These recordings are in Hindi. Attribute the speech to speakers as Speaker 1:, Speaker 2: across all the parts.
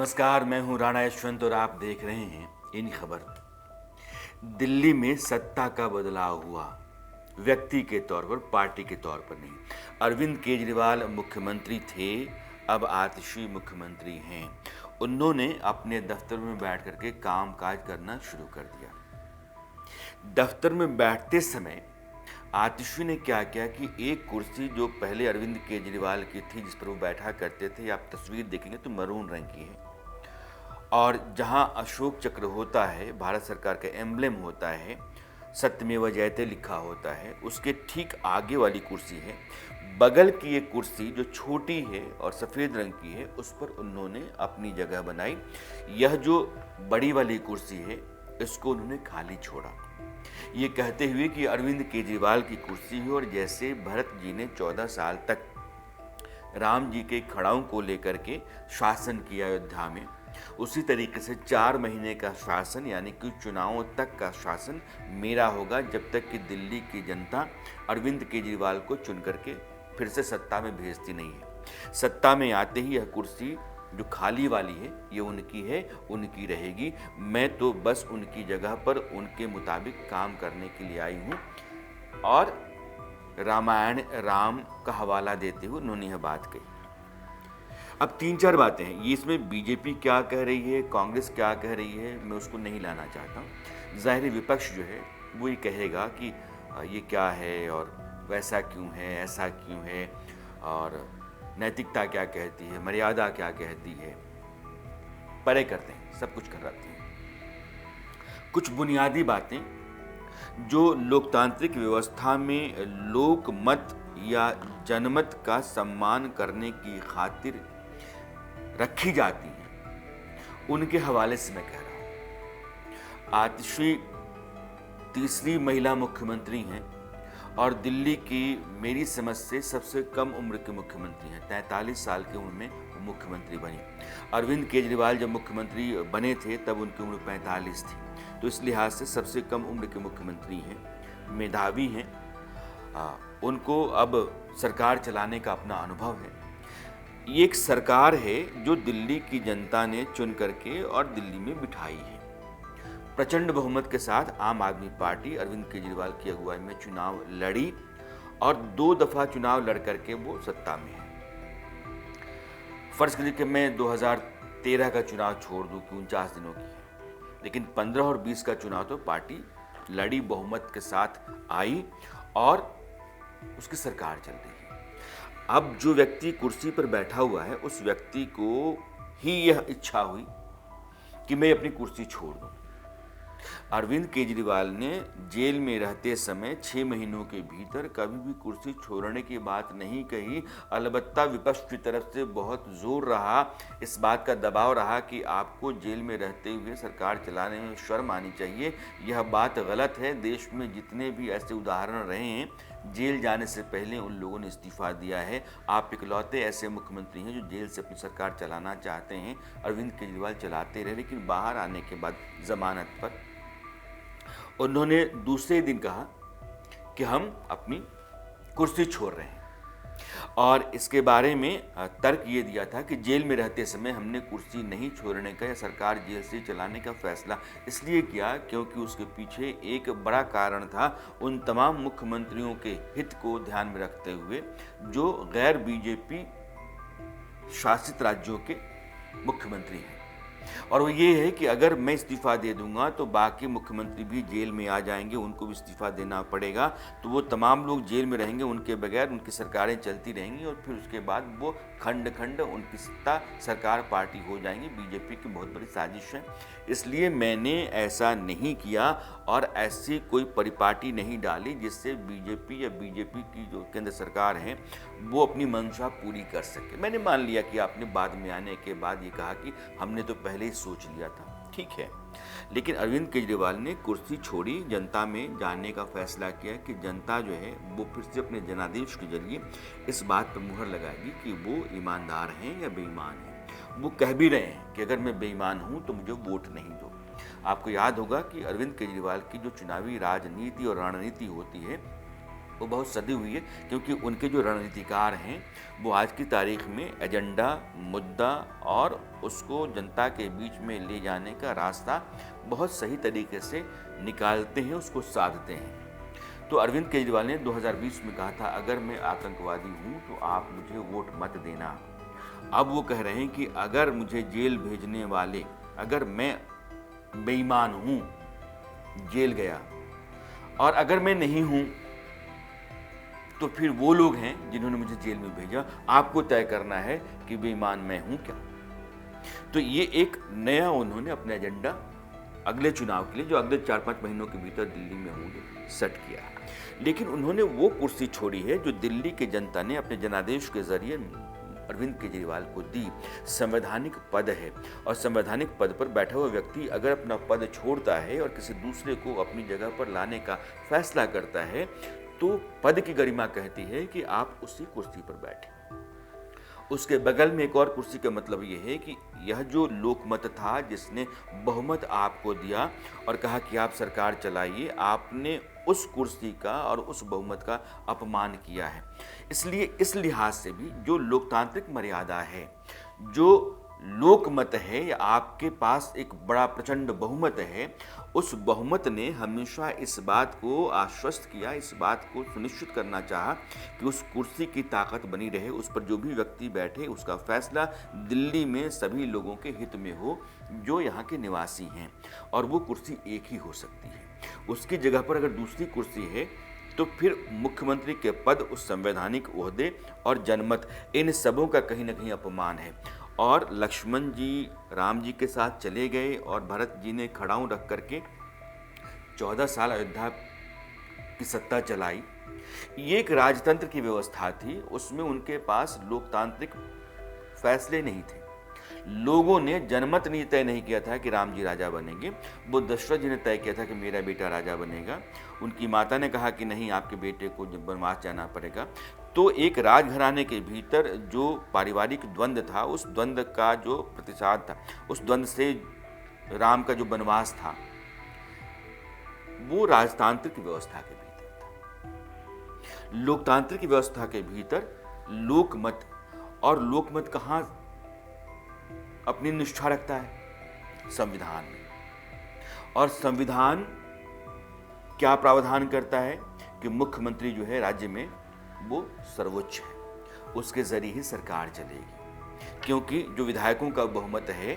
Speaker 1: नमस्कार, मैं हूं राणा यशवंत और आप देख रहे हैं इन खबर। दिल्ली में सत्ता का बदलाव हुआ, व्यक्ति के तौर पर, पार्टी के तौर पर नहीं। अरविंद केजरीवाल मुख्यमंत्री थे, अब आतिशी मुख्यमंत्री हैं। उन्होंने अपने दफ्तर में बैठ करके काम काज करना शुरू कर दिया। दफ्तर में बैठते समय आतिशी ने क्या किया कि एक कुर्सी जो पहले अरविंद केजरीवाल की थी, जिस पर वो बैठा करते थे, आप तस्वीर देखेंगे तो मरून रंग की है, और जहां अशोक चक्र होता है, भारत सरकार का एम्ब्लेम होता है, सत्यमेव जयते लिखा होता है, उसके ठीक आगे वाली कुर्सी है। बगल की एक कुर्सी जो छोटी है और सफ़ेद रंग की है, उस पर उन्होंने अपनी जगह बनाई। यह जो बड़ी वाली कुर्सी है, इसको उन्होंने खाली छोड़ा, ये कहते हुए कि अरविंद केजरीवाल की कुर्सी है। और जैसे भरत जी ने 14 साल तक राम जी के खड़ाओं को लेकर के शासन किया अयोध्या में, उसी तरीके से 4 महीने का शासन, यानी कि चुनावों तक का शासन मेरा होगा, जब तक कि दिल्ली की जनता अरविंद केजरीवाल को चुन करके फिर से सत्ता में भेजती नहीं है। सत्ता में आते ही यह कुर्सी जो खाली वाली है, ये उनकी है, उनकी रहेगी। मैं तो बस उनकी जगह पर उनके मुताबिक काम करने के लिए आई हूँ। और रामायण राम का हवाला देते हुए उन्होंने यह बात कही। अब 3-4 बातें हैं, ये इसमें बीजेपी क्या कह रही है, कांग्रेस क्या कह रही है, मैं उसको नहीं लाना चाहता हूँ। ज़ाहिर विपक्ष जो है वो ये कहेगा कि ये क्या है और वैसा क्यों है, ऐसा क्यों है, और नैतिकता क्या कहती है, मर्यादा क्या कहती है। परे करते हैं, सब कुछ कर रखते हैं। कुछ बुनियादी बातें जो लोकतांत्रिक व्यवस्था में लोक मत या जनमत का सम्मान करने की खातिर रखी जाती हैं, उनके हवाले से मैं कह रहा हूँ। आतिशी तीसरी महिला मुख्यमंत्री हैं और दिल्ली की मेरी समझ से सबसे कम उम्र के मुख्यमंत्री हैं। 43 साल की उम्र में वो मुख्यमंत्री बनी। अरविंद केजरीवाल जब मुख्यमंत्री बने थे तब उनकी उम्र 45 थी, तो इस लिहाज से सबसे कम उम्र के मुख्यमंत्री हैं, मेधावी हैं। उनको अब सरकार चलाने का अपना अनुभव है। ये एक सरकार है जो दिल्ली की जनता ने चुन करके और दिल्ली में बिठाई है। प्रचंड बहुमत के साथ आम आदमी पार्टी अरविंद केजरीवाल की अगुवाई में चुनाव लड़ी और 2 दफा चुनाव लड़ करके वो सत्ता में है। फर्ज करिए कि मैं 2013 का चुनाव छोड़ दूं कि 49 दिनों की है, लेकिन 15 और 20 का चुनाव तो पार्टी लड़ी, बहुमत के साथ आई और उसकी सरकार चल रही है। अब जो व्यक्ति कुर्सी पर बैठा हुआ है, उस व्यक्ति को ही यह इच्छा हुई कि मैं अपनी कुर्सी छोड़ दूं। अरविंद केजरीवाल ने जेल में रहते समय 6 महीनों के भीतर कभी भी कुर्सी छोड़ने की बात नहीं कही। अलबत्ता विपक्ष की तरफ से बहुत जोर रहा, इस बात का दबाव रहा कि आपको जेल में रहते हुए सरकार चलाने में शर्म आनी चाहिए। यह बात गलत है। देश में जितने भी ऐसे उदाहरण रहे हैं, जेल जाने से पहले उन लोगों ने इस्तीफा दिया है। आप इकलौते ऐसे मुख्यमंत्री हैं जो जेल से अपनी सरकार चलाना चाहते हैं। अरविंद केजरीवाल चलाते रहे, लेकिन बाहर आने के बाद जमानत पर उन्होंने दूसरे दिन कहा कि हम अपनी कुर्सी छोड़ रहे हैं। और इसके बारे में तर्क ये दिया था कि जेल में रहते समय हमने कुर्सी नहीं छोड़ने का या सरकार जेल से चलाने का फैसला इसलिए किया क्योंकि उसके पीछे एक बड़ा कारण था, उन तमाम मुख्यमंत्रियों के हित को ध्यान में रखते हुए जो गैर बीजेपी शासित राज्यों के मुख्यमंत्री हैं। और वो ये है कि अगर मैं इस्तीफा दे दूंगा तो बाकी मुख्यमंत्री भी जेल में आ जाएंगे, उनको भी इस्तीफा देना पड़ेगा, तो वो तमाम लोग जेल में रहेंगे, उनके बगैर उनकी सरकारें चलती रहेंगी और फिर उसके बाद वो खंड खंड उनकी सत्ता सरकार पार्टी हो जाएंगी। बीजेपी की बहुत बड़ी साजिश है, इसलिए मैंने ऐसा नहीं किया और ऐसी कोई परिपाटी नहीं डाली जिससे बीजेपी या बीजेपी की जो केंद्र सरकार है वो अपनी मंशा पूरी कर सके। मैंने मान लिया कि आपने बाद में आने के बाद ये कहा कि हमने तो पहले ही सोच लिया था, ठीक है। लेकिन अरविंद केजरीवाल ने कुर्सी छोड़ी, जनता में जाने का फैसला किया कि जनता जो है वो फिर से अपने जनादेश के जरिए इस बात पर मुहर लगाएगी कि वो ईमानदार हैं या बेईमान हैं। वो कह भी रहे हैं कि अगर मैं बेईमान हूँ तो मुझे वोट नहीं दो। आपको याद होगा कि अरविंद केजरीवाल की जो चुनावी राजनीति और रणनीति होती है वो बहुत सदी हुई है, क्योंकि उनके जो रणनीतिकार हैं वो आज की तारीख में एजेंडा, मुद्दा और उसको जनता के बीच में ले जाने का रास्ता बहुत सही तरीके से निकालते हैं, उसको साधते हैं। तो अरविंद केजरीवाल ने 2020 में कहा था, अगर मैं आतंकवादी हूँ तो आप मुझे वोट मत देना। अब वो कह रहे हैं कि अगर मुझे जेल भेजने वाले, अगर मैं बेईमान हूँ, जेल गया, और अगर मैं नहीं हूँ तो फिर वो लोग हैं जिन्होंने मुझे जेल में भेजा, आपको तय करना है कि बेईमान मैं हूँ क्या। तो ये एक नया उन्होंने अपना एजेंडा अगले चुनाव के लिए, जो अगले 4-5 महीनों के भीतर दिल्ली में होंगे, सेट किया है। लेकिन उन्होंने वो कुर्सी छोड़ी है जो दिल्ली की जनता ने अपने जनादेश के जरिए अरविंद केजरीवाल को दी। संवैधानिक पद है, और संवैधानिक पद पर बैठा हुआ व्यक्ति अगर अपना पद छोड़ता है और किसी दूसरे को अपनी जगह पर लाने का फैसला करता है, तो पद की गरिमा कहती है कि आप उसी कुर्सी पर बैठे। उसके बगल में एक और कुर्सी का मतलब यह है कि यह जो लोकमत था, जिसने बहुमत आपको दिया और कहा कि आप सरकार चलाइए, आपने उस कुर्सी का और उस बहुमत का अपमान किया है। इसलिए इस लिहाज से भी जो लोकतांत्रिक मर्यादा है, जो लोकमत है, या आपके पास एक बड़ा प्रचंड बहुमत है, उस बहुमत ने हमेशा इस बात को आश्वस्त किया, इस बात को सुनिश्चित करना चाहा कि उस कुर्सी की ताकत बनी रहे, उस पर जो भी व्यक्ति बैठे उसका फैसला दिल्ली में सभी लोगों के हित में हो जो यहाँ के निवासी हैं, और वो कुर्सी एक ही हो सकती है। उसकी जगह पर अगर दूसरी कुर्सी है तो फिर मुख्यमंत्री के पद, उस संवैधानिक ओहदे और जनमत, इन सबों का कहीं ना कहीं अपमान है। और लक्ष्मण जी राम जी के साथ चले गए और भरत जी ने खड़ाऊं रख करके 14 साल अयोध्या की सत्ता चलाई। ये एक राजतंत्र की व्यवस्था थी, उसमें उनके पास लोकतांत्रिक फैसले नहीं थे। लोगों ने जनमत नहीं तय नहीं किया था कि राम जी राजा बनेंगे, वो दशरथ जी ने तय किया था कि मेरा बेटा राजा बनेगा। उनकी माता ने कहा कि नहीं, आपके बेटे को वनवास जाना पड़ेगा। तो एक राजघराने के भीतर जो पारिवारिक द्वंद्व था, उस द्वंद्व का जो प्रतिसाद था, उस द्वंद्व से राम का जो वनवास था, वो राजतांत्रिक व्यवस्था के भीतर था। लोकतांत्रिक व्यवस्था के भीतर लोकमत, और लोकमत कहाँ अपनी निष्ठा रखता है? संविधान में। और संविधान क्या प्रावधान करता है कि मुख्यमंत्री जो है राज्य में वो सर्वोच्च है, उसके जरिए ही सरकार चलेगी, क्योंकि जो विधायकों का बहुमत है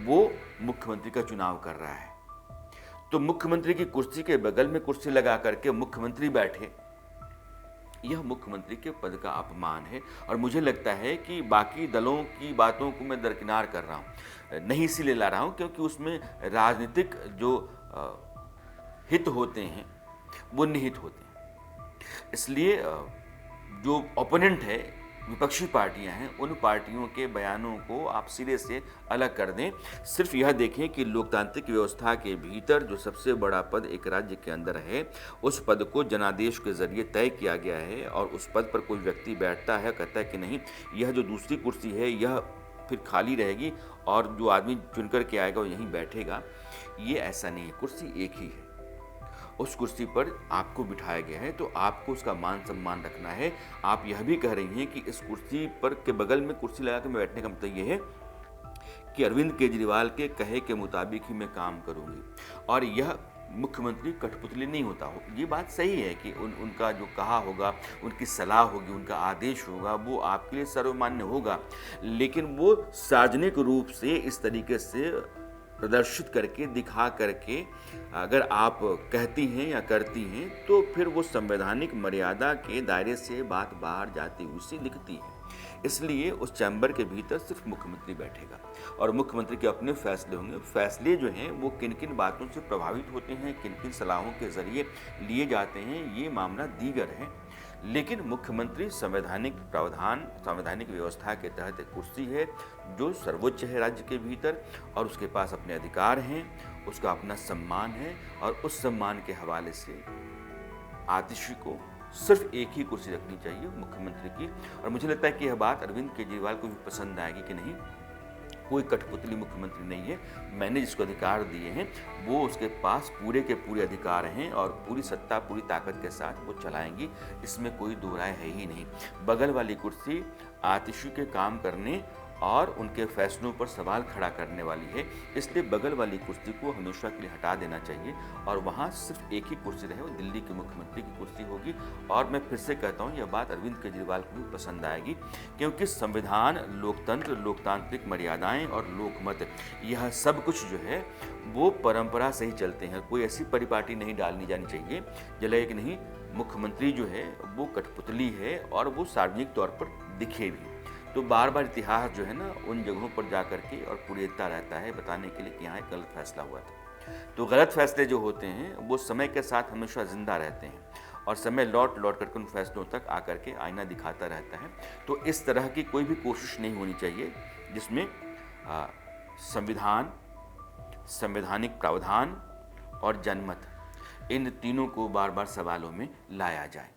Speaker 1: वो मुख्यमंत्री का चुनाव कर रहा है। तो मुख्यमंत्री की कुर्सी के बगल में कुर्सी लगा करके मुख्यमंत्री बैठे, यह मुख्यमंत्री के पद का अपमान है। और मुझे लगता है कि बाकी दलों की बातों को मैं दरकिनार कर रहा हूँ, नहीं इसीलिए ला रहा हूँ क्योंकि उसमें राजनीतिक जो हित होते हैं वो निहित होते हैं। इसलिए जो ओपोनेंट है, विपक्षी पार्टियां हैं, उन पार्टियों के बयानों को आप सिरे से अलग कर दें। सिर्फ यह देखें कि लोकतांत्रिक व्यवस्था के भीतर जो सबसे बड़ा पद एक राज्य के अंदर है, उस पद को जनादेश के जरिए तय किया गया है, और उस पद पर कोई व्यक्ति बैठता है, कहता है कि नहीं, यह जो दूसरी कुर्सी है यह फिर खाली रहेगी और जो आदमी चुनकर के आएगा वो यहीं बैठेगा। ये ऐसा नहीं है, कुर्सी एक ही है, उस कुर्सी पर आपको बिठाया गया है, तो आपको उसका मान सम्मान रखना है। आप यह भी कह रही हैं कि इस कुर्सी पर के बगल में कुर्सी लगा के मैं बैठने का मतलब ये है कि अरविंद केजरीवाल के कहे के मुताबिक ही मैं काम करूंगी, और यह मुख्यमंत्री कठपुतली नहीं होता हो। ये बात सही है कि उनका जो कहा होगा, उनकी सलाह होगी, उनका आदेश होगा, वो आपके लिए सर्वमान्य होगा, लेकिन वो सार्वजनिक रूप से इस तरीके से प्रदर्शित करके, दिखा करके अगर आप कहती हैं या करती हैं, तो फिर वो संवैधानिक मर्यादा के दायरे से बात बाहर जाती हुई सी दिखती है। इसलिए उस चैम्बर के भीतर सिर्फ मुख्यमंत्री बैठेगा और मुख्यमंत्री के अपने फैसले होंगे। फैसले जो हैं वो किन किन बातों से प्रभावित होते हैं, किन किन सलाहों के जरिए लिए जाते हैं, ये मामला दीगर है। लेकिन मुख्यमंत्री संवैधानिक प्रावधान, संवैधानिक व्यवस्था के तहत एक कुर्सी है जो सर्वोच्च है राज्य के भीतर, और उसके पास अपने अधिकार हैं, उसका अपना सम्मान है, और उस सम्मान के हवाले से आतिशी को सिर्फ एक ही कुर्सी रखनी चाहिए, मुख्यमंत्री की। और मुझे लगता है कि यह बात अरविंद केजरीवाल को भी पसंद आएगी कि नहीं, कोई कठपुतली मुख्यमंत्री नहीं है। मैंने जिसको अधिकार दिए हैं वो उसके पास पूरे के पूरे अधिकार हैं और पूरी सत्ता पूरी ताकत के साथ वो चलाएंगी, इसमें कोई दो राय है ही नहीं। बगल वाली कुर्सी आतिशी के काम करने और उनके फैसलों पर सवाल खड़ा करने वाली है, इसलिए बगल वाली कुर्सी को हमेशा के लिए हटा देना चाहिए और वहाँ सिर्फ एक ही कुर्सी रहे, वो दिल्ली के मुख्यमंत्री की कुर्सी होगी। और मैं फिर से कहता हूँ, यह बात अरविंद केजरीवाल को भी पसंद आएगी, क्योंकि संविधान, लोकतंत्र, लोकतांत्रिक मर्यादाएं और लोकमत, यह सब कुछ जो है वो परंपरा से ही चलते हैं। कोई ऐसी परिपाटी नहीं डालनी जानी चाहिए जले कि नहीं मुख्यमंत्री जो है वो कठपुतली है और वो सार्वजनिक तौर पर दिखे भी। तो बार बार इतिहास जो है ना उन जगहों पर जा करके और पुरेता रहता है बताने के लिए कि यहाँ एक गलत फैसला हुआ था। तो गलत फैसले जो होते हैं वो समय के साथ हमेशा जिंदा रहते हैं और समय लौट लौट करके उन फैसलों तक आकर के आईना दिखाता रहता है। तो इस तरह की कोई भी कोशिश नहीं होनी चाहिए जिसमें संविधान, संवैधानिक प्रावधान और जनमत, इन तीनों को बार बार सवालों में लाया जाए।